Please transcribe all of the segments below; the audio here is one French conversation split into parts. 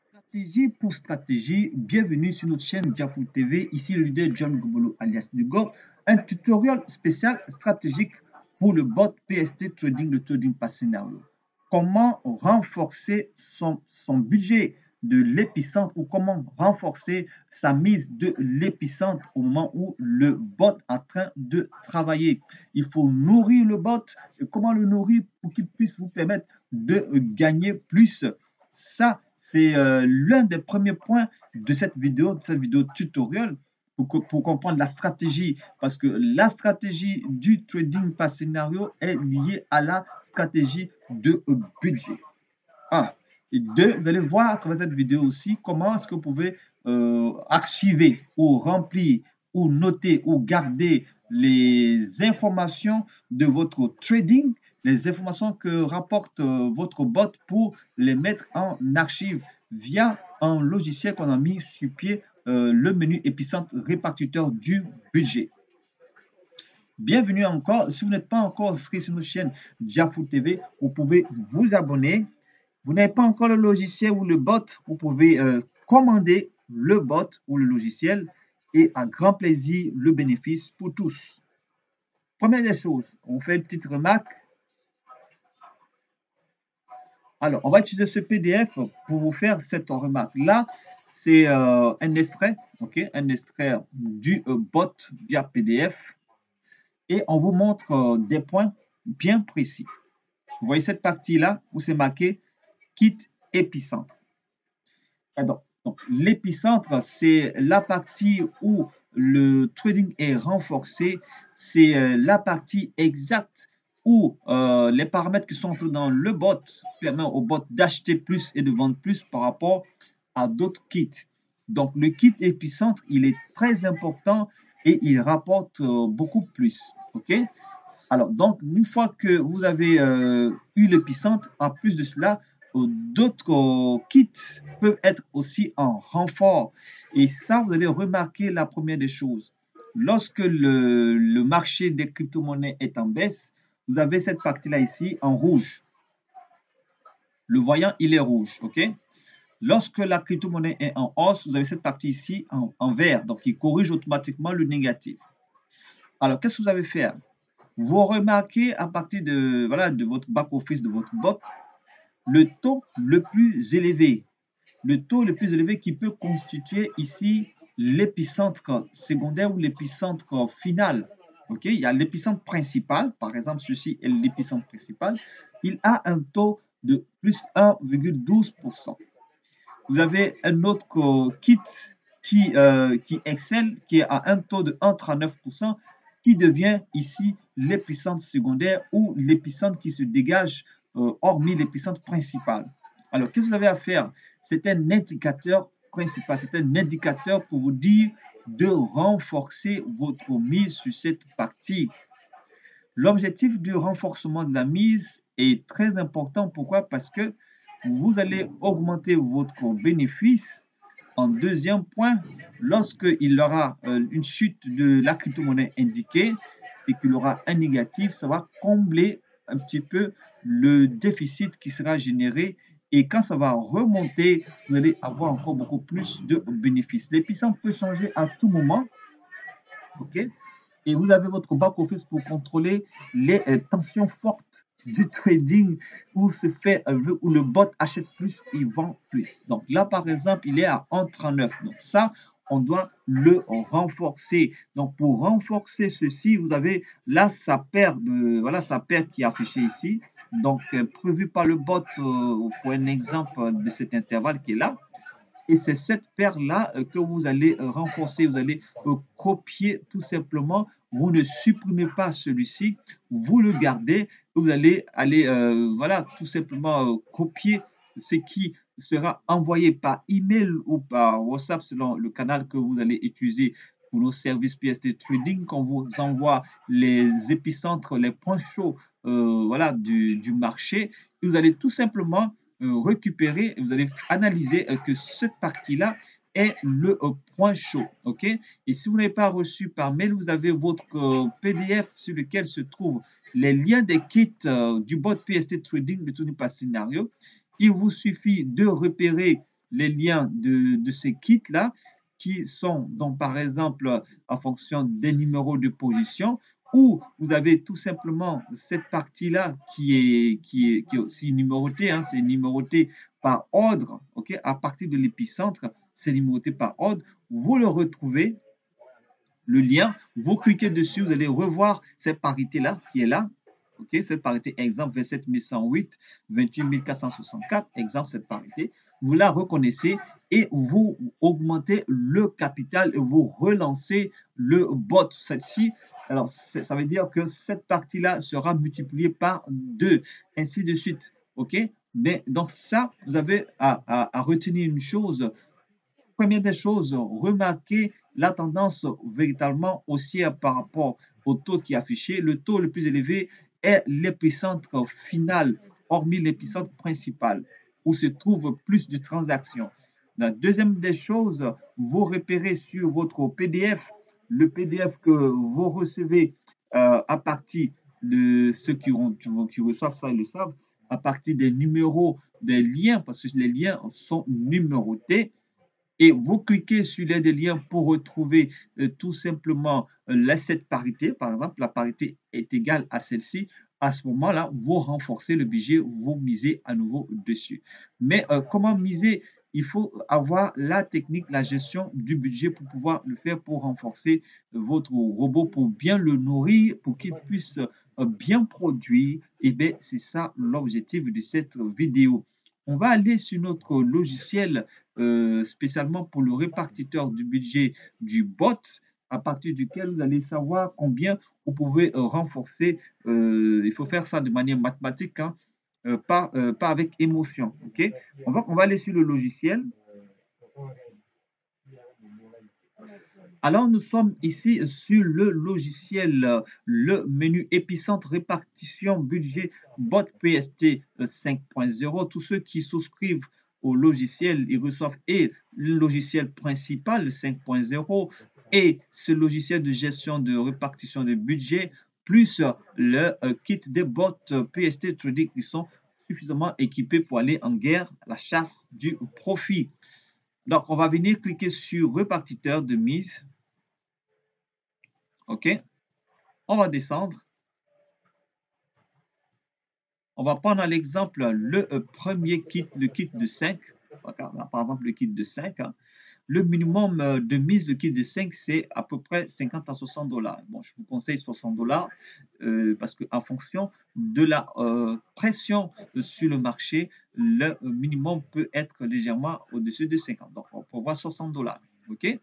Stratégie pour stratégie, bienvenue sur notre chaîne Diafoul TV. Ici le leader John Gobolo alias Dugo, un tutoriel spécial stratégique pour le bot PST Trading, le trading par scénario. Comment renforcer son budget de l'épicentre ou comment renforcer sa mise de l'épicentre au moment où le bot est en train de travailler. Il faut nourrir le bot. Et comment le nourrir pour qu'il puisse vous permettre de gagner plus? Ça, c'est l'un des premiers points de cette vidéo tutoriel pour comprendre la stratégie. Parce que la stratégie du trading par scénario est liée à la stratégie de budget. Un. Et deux, vous allez voir à travers cette vidéo aussi comment est-ce que vous pouvez archiver ou remplir ou noter ou garder les informations de votre trading, les informations que rapporte votre bot pour les mettre en archive via un logiciel qu'on a mis sur pied, le menu épicentre répartiteur du budget. Bienvenue encore. Si vous n'êtes pas encore inscrit sur notre chaîne Diafoul TV, vous pouvez vous abonner. Vous n'avez pas encore le logiciel ou le bot, vous pouvez commander le bot ou le logiciel et à grand plaisir le bénéfice pour tous. Première des choses, on fait une petite remarque. Alors, on va utiliser ce PDF pour vous faire cette remarque. Là, c'est un extrait, ok, un extrait du bot via PDF et on vous montre des points bien précis. Vous voyez cette partie-là où c'est marqué Kit épicentre. Donc, l'épicentre, c'est la partie où le trading est renforcé. C'est la partie exacte où les paramètres qui sont entrés dans le bot permettent au bot d'acheter plus et de vendre plus par rapport à d'autres kits. Donc, le kit épicentre, il est très important et il rapporte beaucoup plus. OK? Alors, donc, une fois que vous avez eu l'épicentre, en plus de cela, d'autres kits peuvent être aussi en renfort. Et ça, vous allez remarquer la première des choses. Lorsque le marché des crypto-monnaies est en baisse, vous avez cette partie-là ici en rouge. Le voyant, il est rouge, OK? Lorsque la crypto-monnaie est en hausse, vous avez cette partie ici en vert, donc il corrige automatiquement le négatif. Alors, qu'est-ce que vous allez faire? Vous remarquez à partir de, voilà, de votre back-office, de votre bot, le taux le plus élevé. Le taux le plus élevé qui peut constituer ici l'épicentre secondaire ou l'épicentre final. Okay? Il y a l'épicentre principal, par exemple, ceci est l'épicentre principal. Il a un taux de plus 1,12%. Vous avez un autre kit qui excelle, qui est à un taux de 1,39%, qui devient ici l'épicentre secondaire ou l'épicentre qui se dégage hormis l'épicentre principal. Alors, qu'est-ce que vous avez à faire? C'est un indicateur principal, c'est un indicateur pour vous dire de renforcer votre mise sur cette partie. L'objectif du renforcement de la mise est très important. Pourquoi? Parce que vous allez augmenter votre bénéfice. En deuxième point, lorsqu'il y aura une chute de la crypto-monnaie indiquée et qu'il y aura un négatif, ça va combler un petit peu le déficit qui sera généré. Et quand ça va remonter, vous allez avoir encore beaucoup plus de bénéfices. L'épicentre peut changer à tout moment. OK? Et vous avez votre back-office pour contrôler les tensions fortes du trading où où le bot achète plus et vend plus. Donc là, par exemple, il est à 1,39. Donc ça, on doit le renforcer. Donc pour renforcer ceci, vous avez là sa paire qui est affichée ici. Donc prévu par le bot pour un exemple de cet intervalle qui est là. Et c'est cette paire-là que vous allez renforcer. Vous allez copier tout simplement. Vous ne supprimez pas celui-ci. Vous le gardez. Vous allez aller, voilà, tout simplement copier ce qui sera envoyé par email ou par WhatsApp selon le canal que vous allez utiliser pour nos services PST Trading. Quand vous envoie les épicentres, les points chauds voilà, du marché, vous allez tout simplement récupérer, vous allez analyser que cette partie-là est le point chaud. OK? Et si vous n'avez pas reçu par mail, vous avez votre PDF sur lequel se trouvent les liens des kits du bot PST Trading de Tony par scénario. Il vous suffit de repérer les liens de ces kits-là qui sont donc par exemple en fonction des numéros de position, ou vous avez tout simplement cette partie-là qui est aussi numérotée, hein, c'est numéroté par ordre, ok, à partir de l'épicentre, c'est numéroté par ordre, vous le retrouvez, le lien, vous cliquez dessus, vous allez revoir cette parité-là qui est là, ok, cette parité, exemple 27 108, 28 464, exemple cette parité, vous la reconnaissez et vous augmentez le capital et vous relancez le bot. Celle-ci, alors ça veut dire que cette partie-là sera multipliée par 2, ainsi de suite, ok. Mais donc ça, vous avez à retenir une chose. Première des choses, remarquez la tendance véritablement haussière par rapport au taux qui est affiché. Le taux le plus élevé est l'épicentre final, hormis l'épicentre principal, où se trouve plus de transactions. La deuxième des choses, vous repérez sur votre PDF, le PDF que vous recevez à partir de ceux qui reçoivent ça, ils le savent, à partir des numéros des liens, parce que les liens sont numérotés, et vous cliquez sur les deux liens pour retrouver tout simplement cette parité. Par exemple, la parité est égale à celle-ci. À ce moment-là, vous renforcez le budget, vous misez à nouveau dessus. Mais comment miser? Il faut avoir la technique, la gestion du budget pour pouvoir le faire, pour renforcer votre robot, pour bien le nourrir, pour qu'il puisse bien produire. Et bien, c'est ça l'objectif de cette vidéo. On va aller sur notre logiciel spécialement pour le répartiteur du budget du bot, à partir duquel vous allez savoir combien vous pouvez renforcer. Il faut faire ça de manière mathématique, hein, pas avec émotion. Okay? On va aller sur le logiciel. Alors, nous sommes ici sur le logiciel, le menu épicentre répartition budget bot PST 5.0. Tous ceux qui souscrivent au logiciel, ils reçoivent et le logiciel principal, le 5.0, et ce logiciel de gestion de répartition de budget, plus le kit des bots PST Trading qui sont suffisamment équipés pour aller en guerre, la chasse du profit. Donc, on va venir cliquer sur répartiteur de mise. OK. On va descendre. On va prendre l'exemple le premier kit, le kit de 5. Par exemple, le kit de 5. Hein. Le minimum de mise, le kit de 5, c'est à peu près 50 à 60 $. Bon, je vous conseille 60 $ parce qu'en fonction de la pression sur le marché, le minimum peut être légèrement au-dessus de 50. Donc, on peut voir 60 $. OK.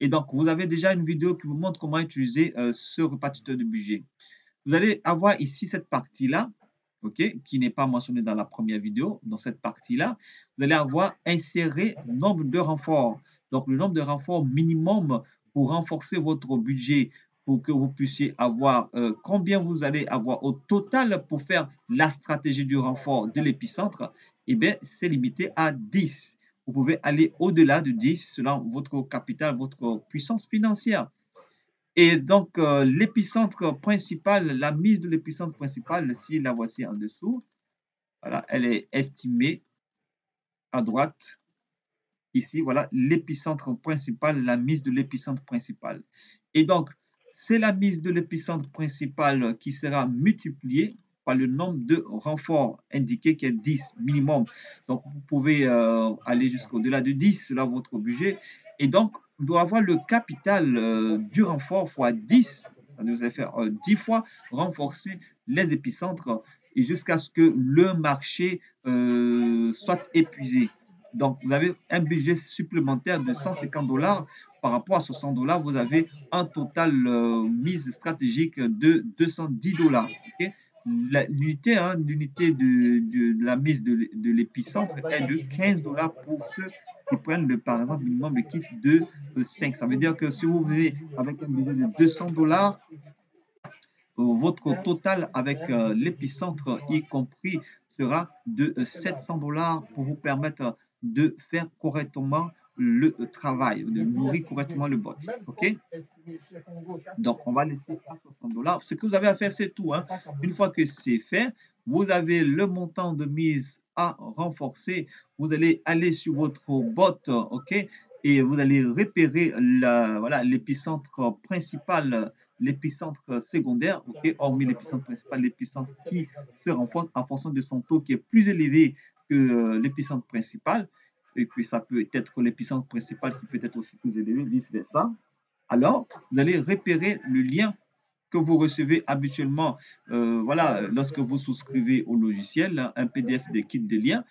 Et donc, vous avez déjà une vidéo qui vous montre comment utiliser ce répartiteur de budget. Vous allez avoir ici cette partie-là, ok, qui n'est pas mentionnée dans la première vidéo. Dans cette partie-là, vous allez avoir inséré nombre de renforts. Donc, le nombre de renforts minimum pour renforcer votre budget, pour que vous puissiez avoir combien vous allez avoir au total pour faire la stratégie du renfort de l'épicentre, eh bien, c'est limité à 10. Vous pouvez aller au-delà de 10 selon votre capital, votre puissance financière. Et donc, l'épicentre principal, la mise de l'épicentre principal, si la voici en dessous, voilà, elle est estimée à droite. Ici, voilà, l'épicentre principal, la mise de l'épicentre principal. Et donc, c'est la mise de l'épicentre principal qui sera multipliée par le nombre de renforts indiqué qui est 10 minimum. Donc, vous pouvez aller jusqu'au-delà de 10 selon votre budget. Et donc, on doit avoir le capital du renfort fois 10. Ça nous a fait 10 fois renforcer les épicentres et jusqu'à ce que le marché soit épuisé. Donc, vous avez un budget supplémentaire de 150 $ par rapport à 60 $. Vous avez un total mise stratégique de 210 $. Okay? L'unité de la mise de l'épicentre est de 15 $ pour ceux qui prennent, par exemple, minimum le kit de 5. Ça veut dire que si vous venez avec un budget de 200 $, votre total avec l'épicentre y compris sera de 700 $ pour vous permettre de faire correctement le travail, de nourrir correctement le bot. OK? Donc, on va laisser à 60 $. Ce que vous avez à faire, c'est tout. Hein. Une fois que c'est fait, vous avez le montant de mise à renforcer. Vous allez aller sur votre bot, OK, et vous allez repérer voilà, l'épicentre principal, l'épicentre secondaire, OK, hormis l'épicentre principal, l'épicentre qui se renforce en fonction de son taux qui est plus élevé que l'épicentre principal. Et puis, ça peut être l'épicentre principal qui peut être aussi plus élevé, vice-versa. Alors, vous allez repérer le lien que vous recevez habituellement, voilà, lorsque vous souscrivez au logiciel, hein, un PDF des kits de liens.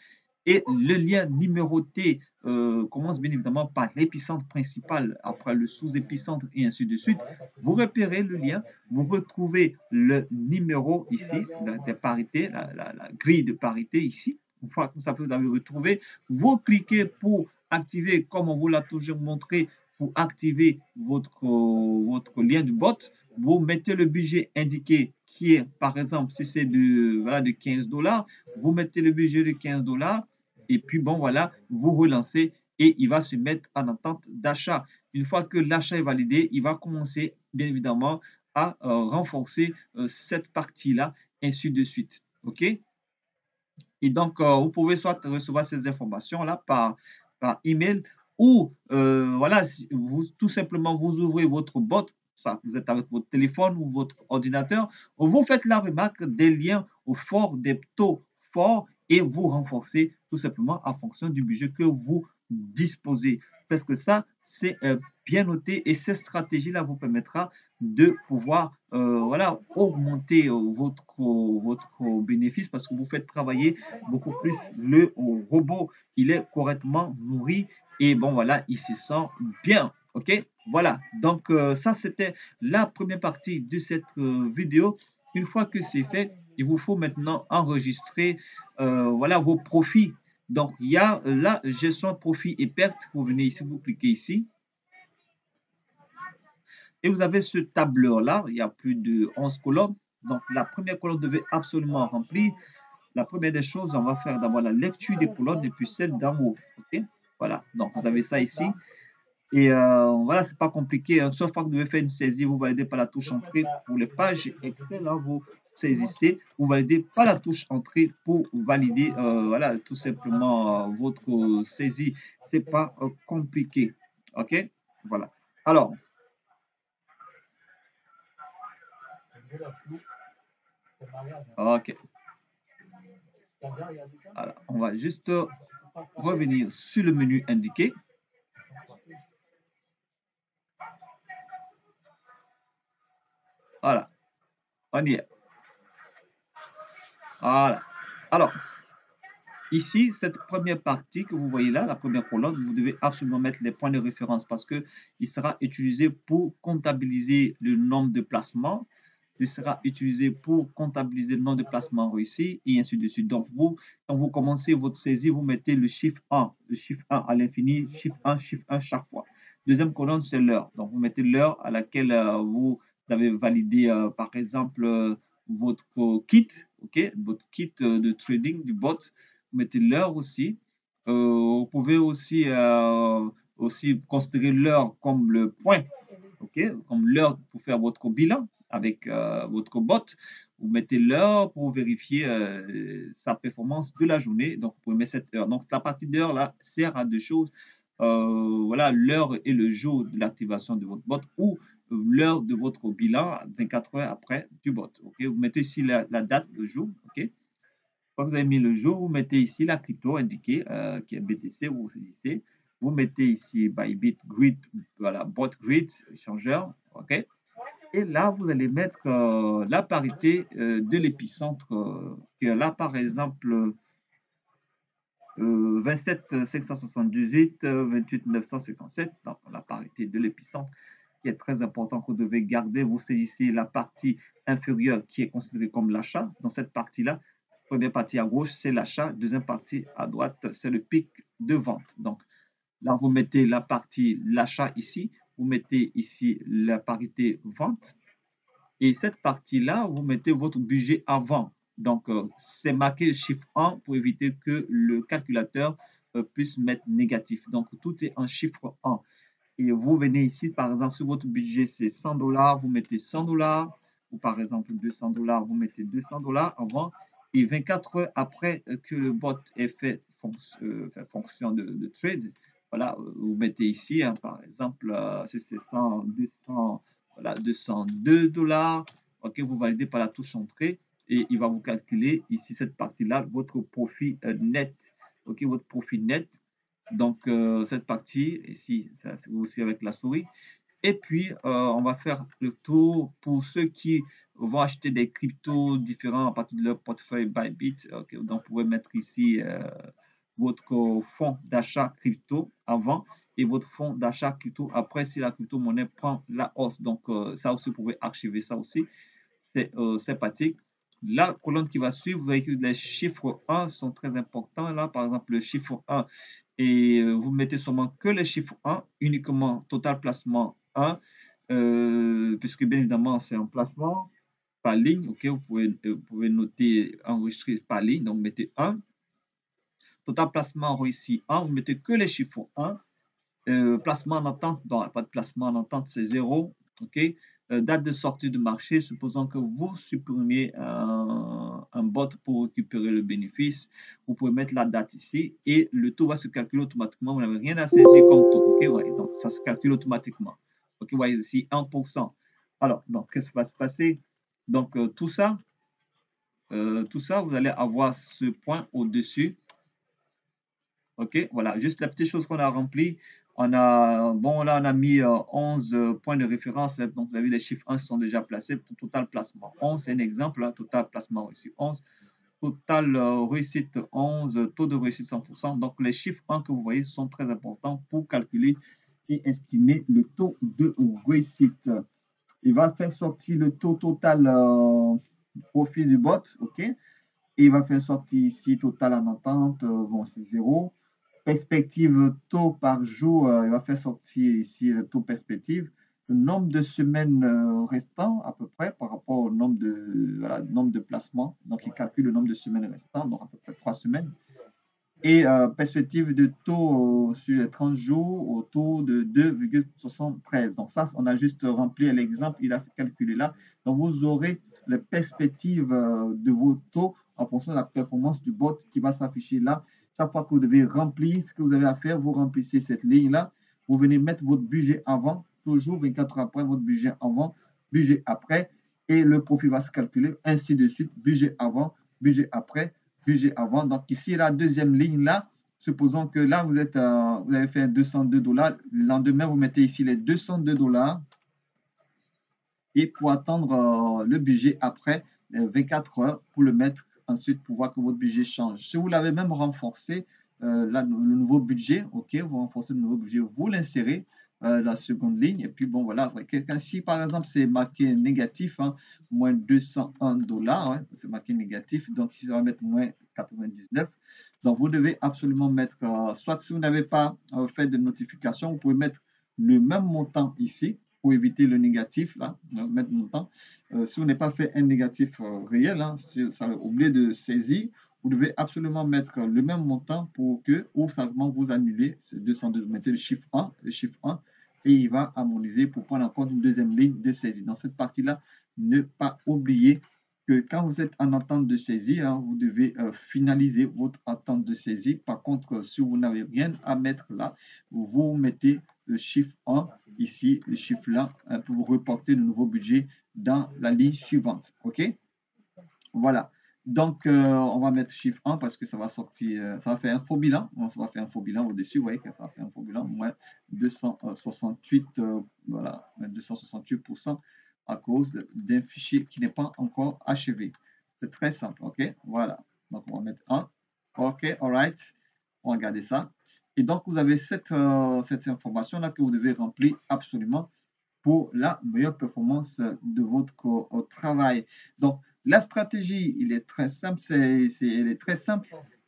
Et le lien numéroté commence bien évidemment par l'épicentre principal, après le sous-épicentre et ainsi de suite. Vous repérez le lien, vous retrouvez le numéro ici, de parité, la grille de parité ici. Une fois que vous avez retrouvé, vous cliquez pour activer, comme on vous l'a toujours montré, pour activer votre lien de bot. Vous mettez le budget indiqué qui est, par exemple, si c'est de, voilà, de 15 $, vous mettez le budget de 15 $. Et puis, bon, voilà, vous relancez et il va se mettre en attente d'achat. Une fois que l'achat est validé, il va commencer, bien évidemment, à renforcer cette partie-là, ainsi de suite. OK? Et donc, vous pouvez soit recevoir ces informations-là par email ou, voilà, tout simplement, vous ouvrez votre bot, soit vous êtes avec votre téléphone ou votre ordinateur, vous faites la remarque des liens forts, des taux forts et vous renforcez tout simplement en fonction du budget que vous disposez. Parce que ça, c'est bien noté et cette stratégie-là vous permettra de pouvoir voilà, augmenter votre bénéfice parce que vous faites travailler beaucoup plus le robot. Il est correctement nourri et bon, voilà, il se sent bien. OK? Voilà. Donc, ça, c'était la première partie de cette vidéo. Une fois que c'est fait, il vous faut maintenant enregistrer voilà, vos profits. Donc, il y a la gestion profit et perte. Vous venez ici, vous cliquez ici. Et vous avez ce tableur-là. Il y a plus de 11 colonnes. Donc, la première colonne devait absolument remplir. La première des choses, on va faire d'abord la lecture des colonnes et puis celle d'en haut. OK? Voilà. Donc, vous avez ça ici. Et voilà, c'est pas compliqué. Une seule fois que vous devez faire une saisie, vous validez par la touche entrée pour les pages Excel. Là, vous saisissez, vous validez par la touche entrée pour valider, voilà, tout simplement votre saisie. C'est pas compliqué. OK? Voilà. Alors, OK. Alors, on va juste revenir sur le menu indiqué. Voilà, on y est. Voilà. Alors, ici, cette première partie que vous voyez là, la première colonne, vous devez absolument mettre les points de référence parce qu'il sera utilisé pour comptabiliser le nombre de placements. Il sera utilisé pour comptabiliser le nombre de placements réussis et ainsi de suite. Donc, vous, quand vous commencez votre saisie, vous mettez le chiffre 1 à l'infini, chiffre 1 chaque fois. Deuxième colonne, c'est l'heure. Donc, vous mettez l'heure à laquelle vous avez validé, par exemple, votre kit, OK, votre kit de trading du bot. Vous mettez l'heure aussi. Vous pouvez aussi considérer l'heure comme le point, OK, comme l'heure pour faire votre bilan avec votre bot. Vous mettez l'heure pour vérifier sa performance de la journée. Donc, vous pouvez mettre cette heure. Donc, la partie d'heure là sert à deux choses. Voilà, l'heure et le jour de l'activation de votre bot ou l'heure de votre bilan 24 heures après du bot. OK, vous mettez ici la date, le jour. OK. Quand vous avez mis le jour, vous mettez ici la crypto indiquée qui est BTC, vous saisissez. Vous mettez ici Bybit Grid, voilà, bot grid, échangeur. OK. Et là, vous allez mettre la parité de l'épicentre, qui est là, par exemple, 27 578, 28 957, donc la parité de l'épicentre, qui est très important que vous devez garder. Vous saisissez la partie inférieure qui est considérée comme l'achat. Dans cette partie-là, première partie à gauche, c'est l'achat. Deuxième partie à droite, c'est le pic de vente. Donc, là, vous mettez la partie l'achat ici. Vous mettez ici la parité vente. Et cette partie-là, vous mettez votre budget avant. Donc, c'est marqué chiffre 1 pour éviter que le calculateur puisse mettre négatif. Donc, tout est en chiffre 1. Et vous venez ici, par exemple, si votre budget c'est 100 $, vous mettez 100 $. Ou par exemple 200 $, vous mettez 200 $ avant. Et 24 heures après que le bot ait fait fonction de trade, voilà, vous mettez ici, hein, par exemple, si c'est 100, 200, voilà, 202 $, ok, vous validez par la touche entrée et il va vous calculer ici cette partie-là, votre profit net, ok, votre profit net. Donc, cette partie ici, ça, vous suivez avec la souris. Et puis, on va faire le tour pour ceux qui vont acheter des cryptos différents à partir de leur portefeuille Bybit. Okay, donc, vous pouvez mettre ici votre fonds d'achat crypto avant et votre fonds d'achat crypto après si la crypto-monnaie prend la hausse. Donc, ça aussi, vous pouvez archiver ça aussi. C'est sympathique. La colonne qui va suivre, vous voyez que les chiffres 1 sont très importants. Là, par exemple, le chiffre 1, et vous mettez seulement que les chiffres 1, uniquement total placement 1, puisque bien évidemment, c'est un placement par ligne. Ok, vous pouvez noter enregistrer par ligne, donc mettez 1. Total placement réussi 1, vous mettez que les chiffres 1. Placement en attente, non, pas de placement en attente, c'est 0. OK. Date de sortie du marché, supposons que vous supprimiez un bot pour récupérer le bénéfice. Vous pouvez mettre la date ici et le taux va se calculer automatiquement. Vous n'avez rien à saisir comme taux. OK. Ouais, donc, ça se calcule automatiquement. OK. Vous voyez ici 1%. Alors, donc, qu'est-ce qui va se passer? Donc, tout ça, vous allez avoir ce point au-dessus. OK, voilà, juste la petite chose qu'on a remplie. On a, bon, là, on a mis 11 points de référence. Donc, vous avez vu, les chiffres 1 sont déjà placés. Total placement 11, c'est un exemple. Hein, total placement reçu 11. Total réussite 11, taux de réussite 100%. Donc, les chiffres 1 que vous voyez sont très importants pour calculer et estimer le taux de réussite. Il va faire sortir le taux total profit du bot. OK. Et il va faire sortir ici total en attente. Bon, c'est 0. Perspective taux par jour, il va faire sortir ici le taux perspective. Le nombre de semaines restant à peu près par rapport au nombre de placements. Donc, il calcule le nombre de semaines restant, donc à peu près 3 semaines. Et perspective de taux sur les 30 jours au taux de 2,73. Donc, ça, on a juste rempli l'exemple, il a calculé là. Donc, vous aurez les perspectives de vos taux en fonction de la performance du bot qui va s'afficher là. Chaque fois que vous devez remplir ce que vous avez à faire, vous remplissez cette ligne-là. Vous venez mettre votre budget avant, toujours 24 heures après, votre budget avant, budget après, et le profit va se calculer, ainsi de suite, budget avant, budget après, budget avant. Donc ici, la deuxième ligne là, supposons que là, vous avez fait 202 $. Le lendemain, vous mettez ici les 202 $. Et pour attendre le budget après 24 heures pour le mettre ensuite pour voir que votre budget change. Si vous l'avez même renforcé, là, le nouveau budget, ok, vous renforcez le nouveau budget, vous l'insérez la seconde ligne. Et puis bon, voilà, si par exemple c'est marqué négatif, hein, moins 201 $, hein, c'est marqué négatif, donc ici ça va mettre moins 99. Donc vous devez absolument mettre, soit si vous n'avez pas fait de notification, vous pouvez mettre le même montant ici pour éviter le négatif, là, mettre montant. Si vous n'avez pas fait un négatif réel, hein, si ça a oublié de saisir, vous devez absolument mettre le même montant pour que, ou simplement vous annulez, c'est 202, vous mettez le chiffre 1, et il va harmoniser pour prendre en compte une deuxième ligne de saisie. Dans cette partie-là, ne pas oublier que quand vous êtes en attente de saisie, hein, vous devez finaliser votre attente de saisie. Par contre, si vous n'avez rien à mettre là, vous mettez le chiffre 1 ici, le chiffre là, pour vous reporter le nouveau budget dans la ligne suivante. OK? Voilà. Donc, on va mettre chiffre 1 parce que ça va sortir, ça va faire un faux bilan. Ça va faire un faux bilan au-dessus. Vous voyez que ça va faire un faux bilan, moins 268, voilà, 268% à cause d'un fichier qui n'est pas encore achevé. C'est très simple, ok? Voilà. Donc, on va mettre 1. Ok, alright. On va garder ça. Et donc, vous avez cette information-là que vous devez remplir absolument pour la meilleure performance de votre travail. Donc, la stratégie, elle est très simple.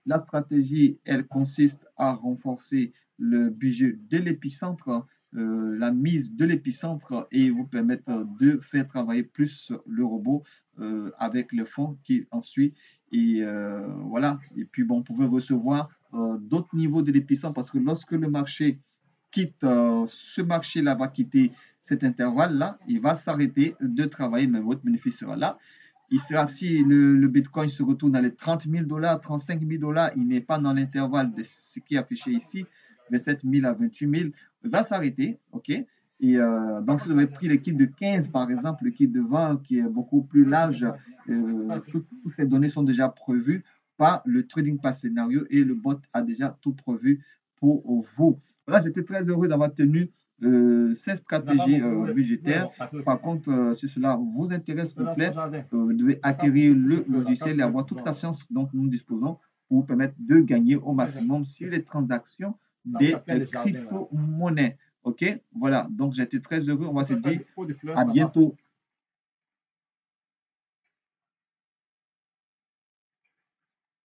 La stratégie, elle consiste à renforcer le budget de l'épicentre, la mise de l'épicentre et vous permettre de faire travailler plus le robot avec le fonds qui en suit. Et voilà. Et puis, bon, vous pouvez recevoir d'autres niveaux de l'épicentre parce que lorsque le marché quitte ce marché-là, va quitter cet intervalle-là, il va s'arrêter de travailler, mais votre bénéfice sera là. il sera, si le Bitcoin se retrouve dans les 30 000 $, 35 000 $, il n'est pas dans l'intervalle de ce qui est affiché ici, 27 000 à 28 000, il va s'arrêter, ok? Et donc, si vous avez pris le kit de 15, par exemple, le kit de 20, qui est beaucoup plus large, toutes ces données sont déjà prévues par le Trading Pass Scénario et le bot a déjà tout prévu pour vous. Voilà, j'étais très heureux d'avoir tenu cette stratégie budgétaire. Par contre, si cela vous intéresse, s'il vous plaît, vous devez acquérir le logiciel et avoir toute la science dont nous disposons pour vous permettre de gagner au maximum sur les transactions des crypto-monnaies. OK? Voilà, donc j'ai été très heureux. On va se dire à bientôt.